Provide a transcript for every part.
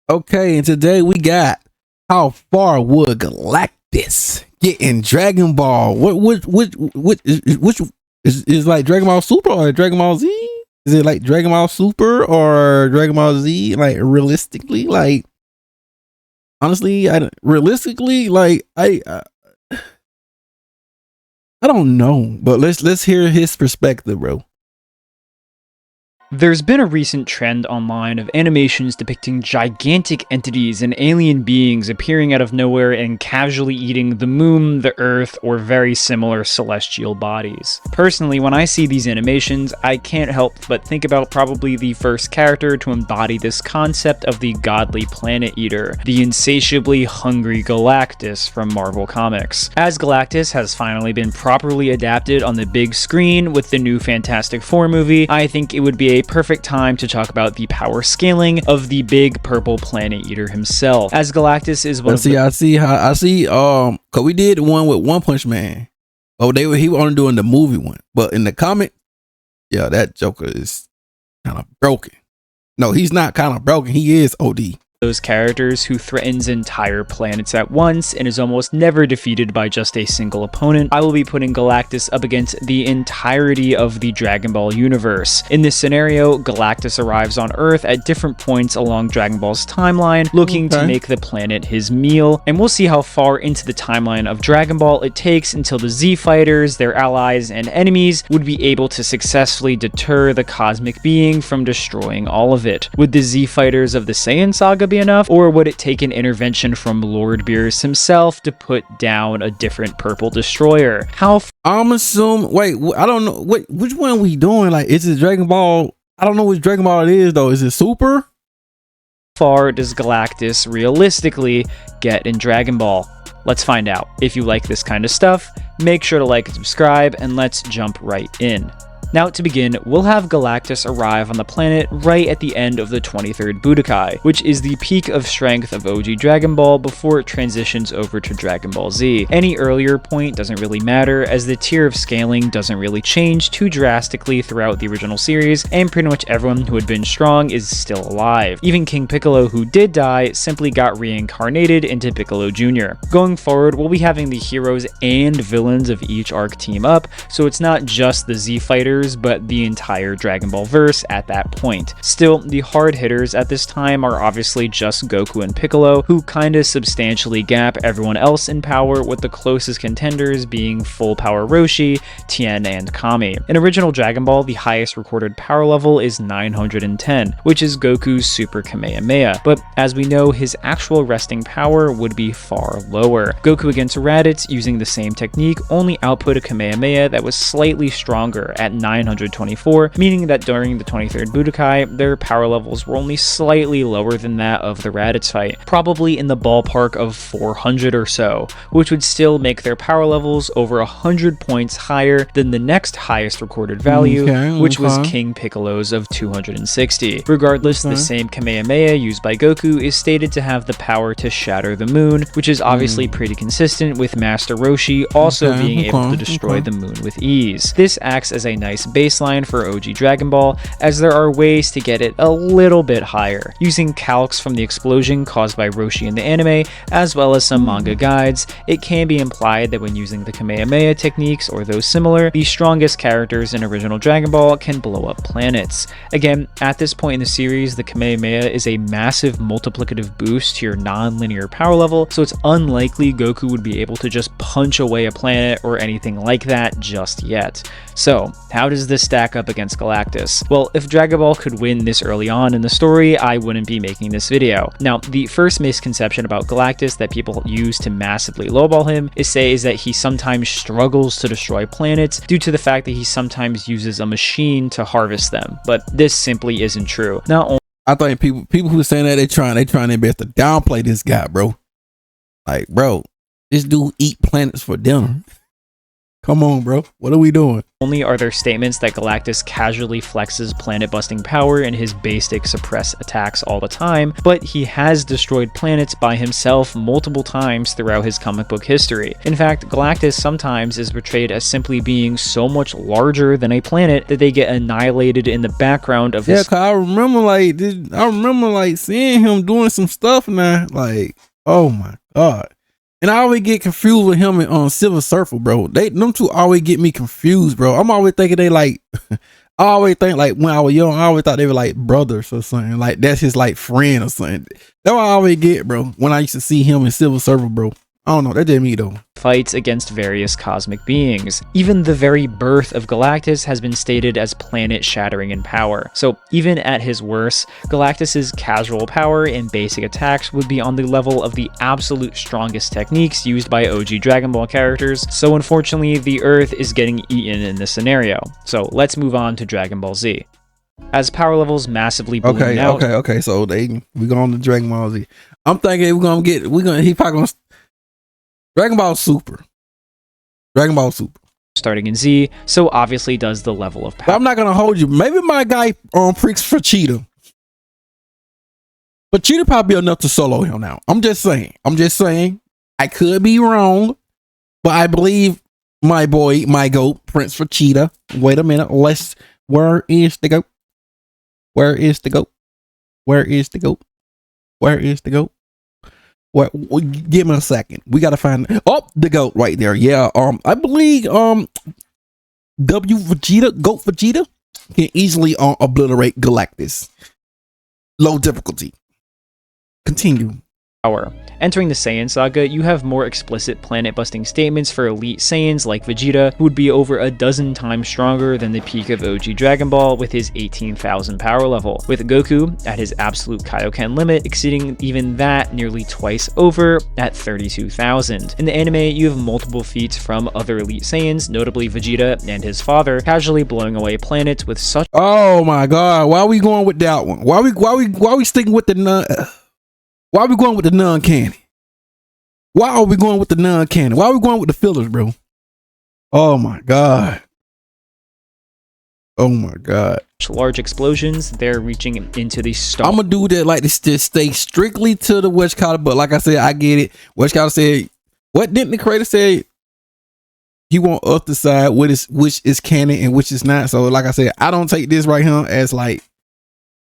Okay, and today we got how far would Galactus get in Dragon Ball? What is like Dragon Ball Super or Dragon Ball Z? Is it like Dragon Ball Super or Dragon Ball Z? Like realistically, like honestly, I don't know, but let's hear his perspective, bro. There's been a recent trend online of animations depicting gigantic entities and alien beings appearing out of nowhere and casually eating the moon, the earth, or very similar celestial bodies. Personally, when I see these animations, I can't help but think about probably the first character to embody this concept of the godly planet eater, the insatiably hungry Galactus from Marvel Comics. As Galactus has finally been properly adapted on the big screen with the new Fantastic Four movie, I think it would be a perfect time to talk about the power scaling of the big purple planet eater himself, as Galactus is one of the— I see cause we did one with One Punch Man. Oh, he was only doing the movie one, but in the comic, yeah, that Joker is kind of broken. No, he's not kind of broken. He is OD. Those characters who threatens entire planets at once and is almost never defeated by just a single opponent. I will be putting Galactus up against the entirety of the Dragon Ball universe. In this scenario, Galactus arrives on Earth at different points along Dragon Ball's timeline, looking to make the planet his meal, and we'll see how far into the timeline of Dragon Ball it takes until the Z Fighters, their allies, and enemies would be able to successfully deter the cosmic being from destroying all of it. Would the Z Fighters of the Saiyan Saga be enough, or would it take an intervention from Lord Beerus himself to put down a different purple destroyer? I'm assuming, wait, I don't know which one we doing. Like, is it Dragon Ball? I don't know which Dragon Ball it is though. Is it Super? Far does Galactus realistically get in Dragon Ball? Let's find out. If you like this kind of stuff, make sure to like and subscribe, and let's jump right in. Now, to begin, we'll have Galactus arrive on the planet right at the end of the 23rd Budokai, which is the peak of strength of OG Dragon Ball before it transitions over to Dragon Ball Z. Any earlier point doesn't really matter, as the tier of scaling doesn't really change too drastically throughout the original series, and pretty much everyone who had been strong is still alive. Even King Piccolo, who did die, simply got reincarnated into Piccolo Jr. Going forward, we'll be having the heroes and villains of each arc team up, so it's not just the Z Fighters, but the entire Dragon Ball verse at that point. Still, the hard hitters at this time are obviously just Goku and Piccolo, who kinda substantially gap everyone else in power, with the closest contenders being full power Roshi, Tien, and Kami. In original Dragon Ball, the highest recorded power level is 910, which is Goku's Super Kamehameha, but as we know, his actual resting power would be far lower. Goku against Raditz, using the same technique, only output a Kamehameha that was slightly stronger at 924, meaning that during the 23rd Budokai, their power levels were only slightly lower than that of the Raditz fight, probably in the ballpark of 400 or so, which would still make their power levels over 100 points higher than the next highest recorded value, which was King Piccolo's of 260. Regardless, the same Kamehameha used by Goku is stated to have the power to shatter the moon, which is obviously pretty consistent with Master Roshi also being able to destroy the moon with ease. This acts as a nice baseline for OG Dragon Ball, as there are ways to get it a little bit higher, using calcs from the explosion caused by Roshi in the anime, as well as some manga guides. It can be implied that when using the Kamehameha techniques or those similar, the strongest characters in original Dragon Ball can blow up planets. Again, at this point in the series, the Kamehameha is a massive multiplicative boost to your non-linear power level, so it's unlikely Goku would be able to just punch away a planet or anything like that just yet. So, how does this stack up against Galactus? Well, if Dragon Ball could win this early on in the story, I wouldn't be making this video. Now, the first misconception about Galactus that people use to massively lowball him is that he sometimes struggles to destroy planets due to the fact that he sometimes uses a machine to harvest them, but this simply isn't true. I think people who are saying that, they trying their best to downplay this guy, bro. Like, bro, this dude eat planets for dinner. Come on, bro. What are we doing? Only are there statements that Galactus casually flexes planet-busting power in his basic suppress attacks all the time, but he has destroyed planets by himself multiple times throughout his comic book history. In fact, Galactus sometimes is portrayed as simply being so much larger than a planet that they get annihilated in the background of his... Yeah, cause I remember like seeing him doing some stuff now, like, oh my god. And I always get confused with him and Silver Surfer, bro. Them two always get me confused, bro. I'm always thinking they like, I always think like when I was young, I always thought they were like brothers or something. Like that's his like friend or something. That's what I always get, bro. When I used to see him and Silver Surfer, bro. I don't know. That did me though. Fights against various cosmic beings. Even the very birth of Galactus has been stated as planet-shattering in power. So even at his worst, Galactus's casual power and basic attacks would be on the level of the absolute strongest techniques used by OG Dragon Ball characters. So unfortunately, the Earth is getting eaten in this scenario. So let's move on to Dragon Ball Z. As power levels massively balloon out... Okay. So we going to Dragon Ball Z. I'm thinking he probably gonna Dragon Ball Super. Starting in Z, so obviously does the level of power. But I'm not gonna hold you. Maybe my guy pricks for Cheetah. But Cheetah probably enough to solo him now. I'm just saying. I could be wrong, but I believe my boy, my goat, Prince for Cheetah. Wait a minute. Where is the goat? Where is the goat? Where is the goat? Where is the goat? Well, give me a second. We gotta find the goat right there. Yeah. I believe Goat Vegeta can easily obliterate Galactus. Low difficulty. Continue. Power. Entering the Saiyan saga, you have more explicit planet-busting statements for elite Saiyans like Vegeta, who would be over a dozen times stronger than the peak of OG Dragon Ball with his 18,000 power level, with Goku at his absolute Kaioken limit exceeding even that nearly twice over at 32,000. In the anime, you have multiple feats from other elite Saiyans, notably Vegeta and his father, casually blowing away planets with such... Oh my god, why are we going with that one? Why we sticking with the Why are we going with the non-canon? Why are we going with the non-canon? Why are we going with the fillers, bro? Oh my god. Oh my god. Large explosions, they're reaching into the star. I'm gonna do that like this, just stay strictly to the West Cotter, but like I said, I get it. West Cotter said, what didn't the creator say? He want us to decide which is canon and which is not. So like I said, I don't take this right here as like,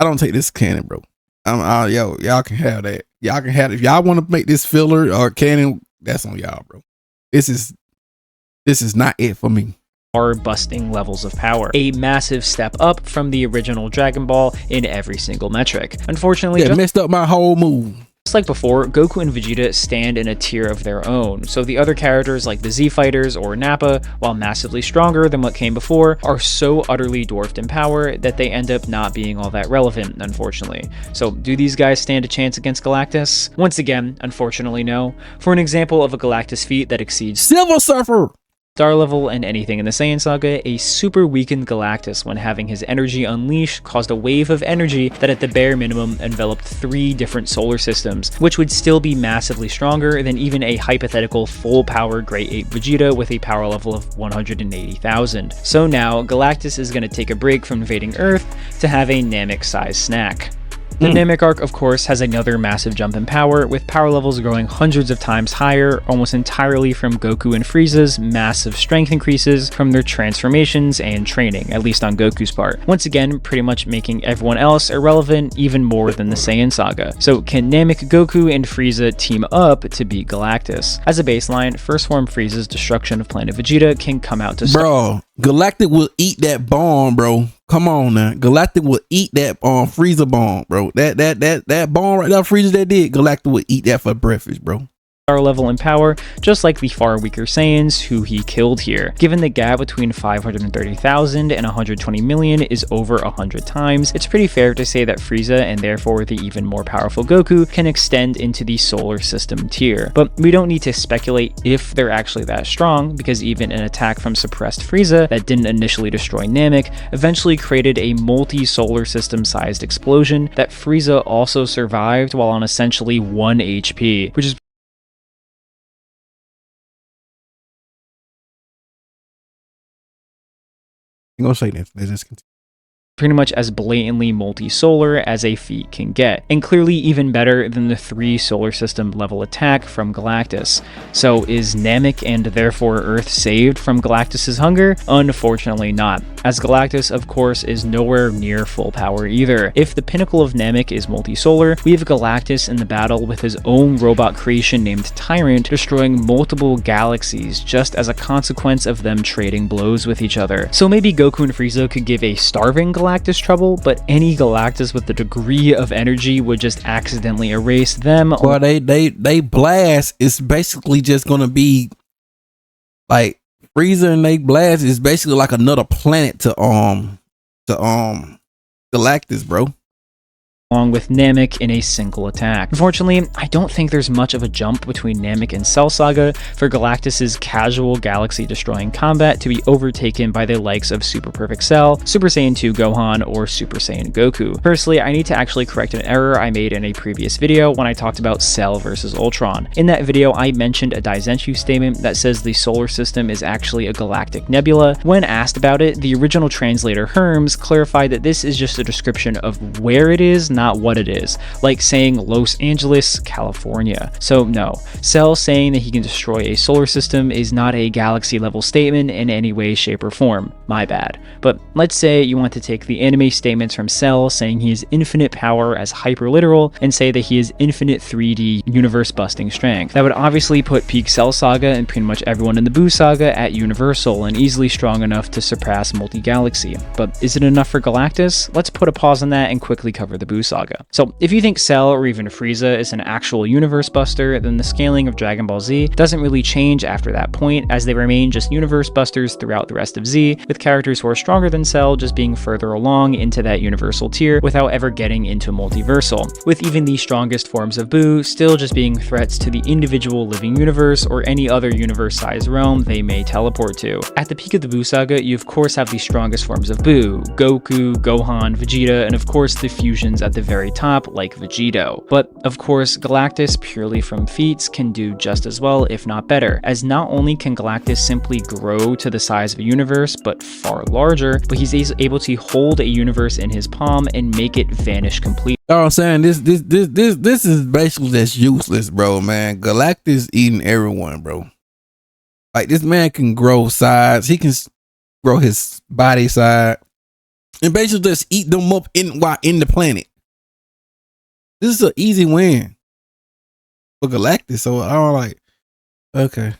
I don't take this canon, bro. Y'all can have that. Y'all can have it. If y'all want to make this filler or canon, that's on y'all, bro. This is not it for me. Are busting levels of power. A massive step up from the original Dragon Ball in every single metric. Unfortunately, it messed up my whole move. Just like before, Goku and Vegeta stand in a tier of their own, so the other characters like the Z Fighters or Nappa, while massively stronger than what came before, are so utterly dwarfed in power that they end up not being all that relevant, unfortunately. So do these guys stand a chance against Galactus? Once again, unfortunately no. For an example of a Galactus feat that exceeds Silver Surfer star level and anything in the Saiyan saga, a super weakened Galactus, when having his energy unleashed, caused a wave of energy that at the bare minimum enveloped 3 different solar systems, which would still be massively stronger than even a hypothetical full power Great Ape Vegeta with a power level of 180,000. So now Galactus is going to take a break from invading Earth to have a Namek-sized snack. The Namek arc, of course, has another massive jump in power, with power levels growing hundreds of times higher, almost entirely from Goku and Frieza's massive strength increases from their transformations and training, at least on Goku's part. Once again, pretty much making everyone else irrelevant even more than the Saiyan saga. So can Namek, Goku, and Frieza team up to beat Galactus? As a baseline, First Form Frieza's destruction of planet Vegeta can come out to bro, Galactic will eat that bomb, bro. Come on now. Galactic will eat that Frieza bomb, bro. That bomb right there, Frieza that did, Galactic will eat that for breakfast, bro. Star level in power, just like the far weaker Saiyans who he killed here. Given the gap between 530,000 and 120 million is over 100 times, it's pretty fair to say that Frieza, and therefore the even more powerful Goku, can extend into the solar system tier. But we don't need to speculate if they're actually that strong, because even an attack from suppressed Frieza that didn't initially destroy Namek eventually created a multi-solar system sized explosion that Frieza also survived while on essentially 1 HP, which is I'm gonna say that. Let's just continue. Pretty much as blatantly multi-solar as a feat can get, and clearly even better than the 3 solar system level attack from Galactus. So is Namek and therefore Earth saved from Galactus's hunger? Unfortunately not, as Galactus of course is nowhere near full power either. If the pinnacle of Namek is multi-solar, we have Galactus in the battle with his own robot creation named Tyrant, destroying multiple galaxies just as a consequence of them trading blows with each other. So maybe Goku and Frieza could give a starving Galactus trouble, but any Galactus with the degree of energy would just accidentally erase them. Well, they blast is basically just gonna be like Frieza, and they blast is basically like another planet to Galactus, bro. Along with Namek in a single attack. Unfortunately, I don't think there's much of a jump between Namek and Cell Saga for Galactus's casual galaxy-destroying combat to be overtaken by the likes of Super Perfect Cell, Super Saiyan 2 Gohan, or Super Saiyan Goku. Firstly, I need to actually correct an error I made in a previous video when I talked about Cell versus Ultron. In that video, I mentioned a Daizenshuu statement that says the solar system is actually a galactic nebula. When asked about it, the original translator Herms clarified that this is just a description of where it is, not what it is, like saying Los Angeles, California. So no, Cell saying that he can destroy a solar system is not a galaxy level statement in any way, shape, or form. My bad. But let's say you want to take the anime statements from Cell saying he has infinite power as hyper literal and say that he has infinite 3D universe busting strength. That would obviously put peak Cell Saga and pretty much everyone in the Buu Saga at universal and easily strong enough to surpass multi-galaxy. But is it enough for Galactus? Let's put a pause on that and quickly cover the Buu Saga. So if you think Cell or even Frieza is an actual universe buster, then the scaling of Dragon Ball Z doesn't really change after that point, as they remain just universe busters throughout the rest of Z, with characters who are stronger than Cell just being further along into that universal tier without ever getting into multiversal, with even the strongest forms of Buu still just being threats to the individual living universe or any other universe-sized realm they may teleport to. At the peak of the Buu Saga, you of course have the strongest forms of Buu, Goku, Gohan, Vegeta, and of course the fusions at the very top like Vegito. But of course, Galactus purely from feats can do just as well, if not better, as not only can Galactus simply grow to the size of a universe, but far larger, but he's able to hold a universe in his palm and make it vanish completely. You know what I'm saying? This is basically just useless, bro, man. Galactus eating everyone, bro. Like, this man can grow size, he can grow his body side, and basically just eat them up while in the planet. This is an easy win for Galactus, so I don't like. Okay.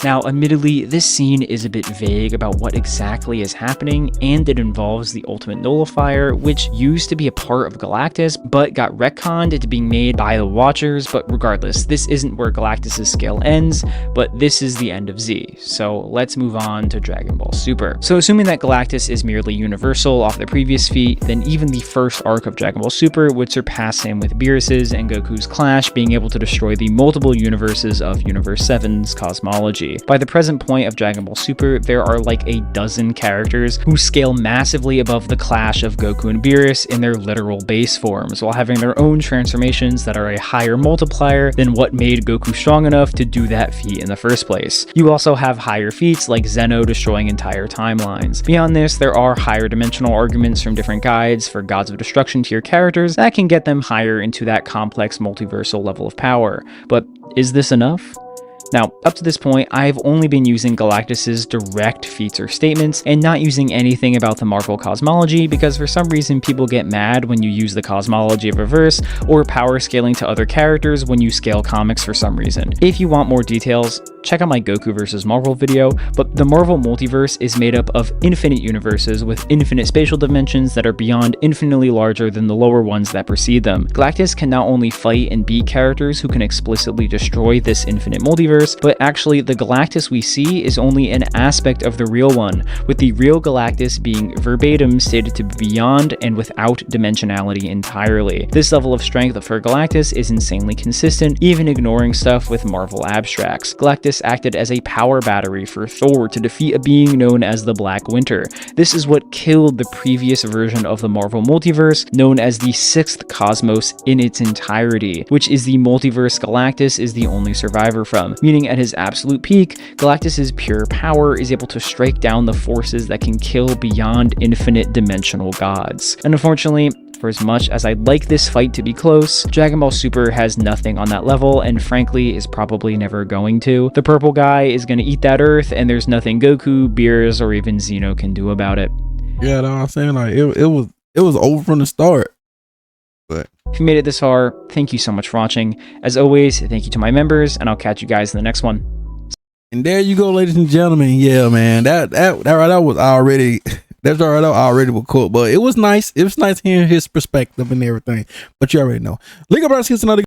Now, admittedly, this scene is a bit vague about what exactly is happening, and it involves the Ultimate Nullifier, which used to be a part of Galactus, but got retconned into being made by the Watchers. But regardless, this isn't where Galactus' scale ends, but this is the end of Z. So let's move on to Dragon Ball Super. So assuming that Galactus is merely universal off the previous feat, then even the first arc of Dragon Ball Super would surpass him with Beerus's and Goku's clash, being able to destroy the multiple universes of Universe 7's cosmology. By the present point of Dragon Ball Super, there are like a dozen characters who scale massively above the clash of Goku and Beerus in their literal base forms, while having their own transformations that are a higher multiplier than what made Goku strong enough to do that feat in the first place. You also have higher feats like Zeno destroying entire timelines. Beyond this, there are higher dimensional arguments from different guides for Gods of Destruction tier characters that can get them higher into that complex multiversal level of power. But is this enough? Now, up to this point, I've only been using Galactus's direct feats or statements and not using anything about the Marvel cosmology, because for some reason people get mad when you use the cosmology of a verse, or power scaling to other characters when you scale comics for some reason. If you want more details, check out my Goku vs. Marvel video, but the Marvel multiverse is made up of infinite universes with infinite spatial dimensions that are beyond infinitely larger than the lower ones that precede them. Galactus can not only fight and beat characters who can explicitly destroy this infinite multiverse, but actually the Galactus we see is only an aspect of the real one, with the real Galactus being verbatim stated to be beyond and without dimensionality entirely. This level of strength for Galactus is insanely consistent, even ignoring stuff with Marvel abstracts. Galactus Galactus acted as a power battery for Thor to defeat a being known as the Black Winter. This is what killed the previous version of the Marvel multiverse, known as the Sixth Cosmos in its entirety, which is the multiverse Galactus is the only survivor from, meaning at his absolute peak, Galactus's pure power is able to strike down the forces that can kill beyond infinite dimensional gods. And unfortunately, for as much as I'd like this fight to be close, Dragon Ball Super has nothing on that level, and frankly is probably never going to. The purple guy is going to eat that earth, and there's nothing Goku, Beerus, or even Zeno can do about it. Yeah, no, I'm saying, like, it was over from the start. But if you made it this far, thank you so much for watching. As always, thank you to my members, and I'll catch you guys in the next one. And there you go, ladies and gentlemen. Yeah, man, that was already. That's already was cool, but it was nice. It was nice hearing his perspective and everything. But you already know. Link up our skills another.